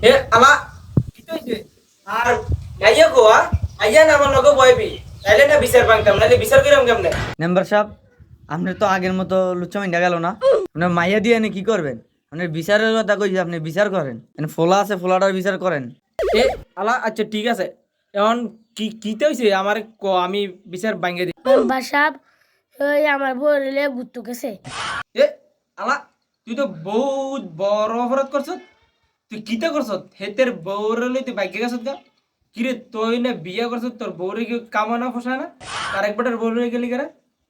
এ আলা কি হইছে আর মাইয়া কোয়া আইয়া না আমার লগে বয়বি তাইলে না বিচার পাইতাম নালে বিচার কইরাম কেমনে মেম্বার সাহেব আপনি তো আগের মতো লুচ্চা মিন্ডা গেল না আপনার মাইয়া দিয়ে কি করবেন আপনি বিচারের কথা কইছি আপনি বিচার করেন ফোলা আছে ফোলাটার বিচার করেন। এ আলা আচ্ছা ঠিক আছে এখন কি কিতে হইছে আমার ক আমি বিচার ভাঙ্গে দি মেম্বার সাহেব ওই আমার বউরে গুত্তু গেছে। এ আলা তুই তো বহুত বড় অপরাধ করছত তুই কিতে করছত হেতের বউরে লই তুই ভাগ্যে গেছত গা কিরে তুই না বিয়া করছত তোর বউরে কি কামানা ফসায় না আর একবারের বউরে গেলি কেন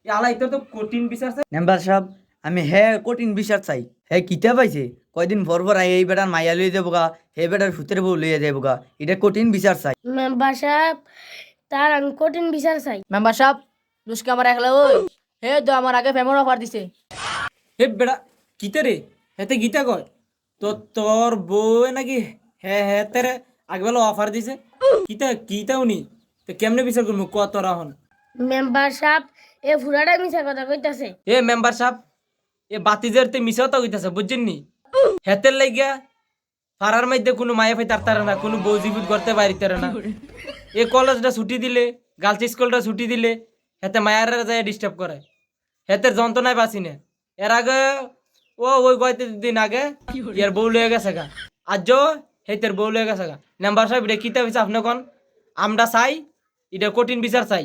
আলা এটা তো কঠিন বিচার আছে। মেম্বার সাহেব আমি হে কঠিন বিচার চাই হে কিতা পাইছে কয়দিন ভর ভর আই এই বেটার মাইয়া লইয়া যাবো গা হে বেটার ভূতের বউ লইয়া যাবো গা এটা কঠিন বিচার চাই। মেম্বার সাহেব তার আমি কঠিন বিচার চাই। মেম্বার সাহেব দুষ্কে আমার একলা ওই হে তো আমার আগে ফেমর অফার দিছে। হে বেড়া কিতে রে হেতে গীতা কয় তো তোর বউ নাকি হেতের আগবেলা অফার দিছে কিতা কিতা উনি তো কেমনে বিচার করবো ক তোরা হন মেম্বার সাহেব এ ফুরাটা মিছা কথা কইতাছে। এ মেম্বার সাহেব এ বাতিজের তে মিশাও তো কইতাছে বুঝছেন নি হেতের লাগিয়া ফারার মধ্যে কোনো মায়া ফাই তার না কোনো বউ জীবিত করতে পারিতে না এ কলেজটা ছুটি দিলে গার্লস স্কুলটা ছুটি দিলে হেতে মায়ারা যায় ডিস্টার্ব করে হেতের যন্ত্রণায় বাঁচি না এর আগে ওই কয়েকদিন আগে ইয়ার বউ লয়ে গেছে গা আজও হেতের বউ লয়ে গেছে গা মেম্বার সাহেব এটা কিতা হয়েছে আপনি কোন আমরা চাই এটা কঠিন বিচার চাই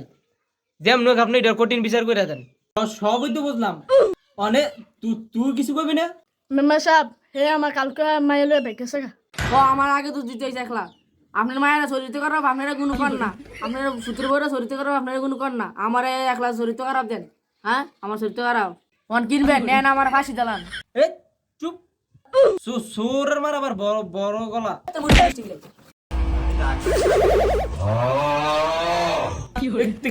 যেমন হোক আপনি এটা কঠিন বিচার করে দেন সবই তো বুঝলাম অনেক তুই কিছু করবি না মেম্বার সাহেব হে আমার কালকে মাইয়া লয়ে বেকেছে। ও আমার আগে তো দিতে হয়েছে একলা আপনার মায়েরা চরিত্র খারাপ আপনারা কোনো কর না আপনারা সুতির বউরা চরিত্র খারাপ আপনারা কোনো কর না আমার একলা চরিত্র খারাপ দেন। হ্যাঁ আমার চরিত্র খারাপ ফোন কিনবেন নেন আমার ফাঁসি দিলাম। এ চুপ সুরের মার আবার বড় বড় গলা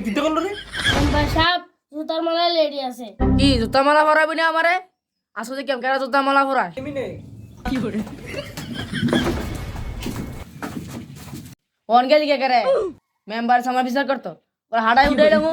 কিতে করলো রে মেম্বার সাহেব জুতার মালা লেডি আছে। কি জুতা মালা ভরাবি না আমারে আসলে কেম কেন জুতা মালা ভরায় এমনি ফোন গেলি কে করে মেম্বার আমার বিচার করতো ওর হাড়াই উঠাই দেবো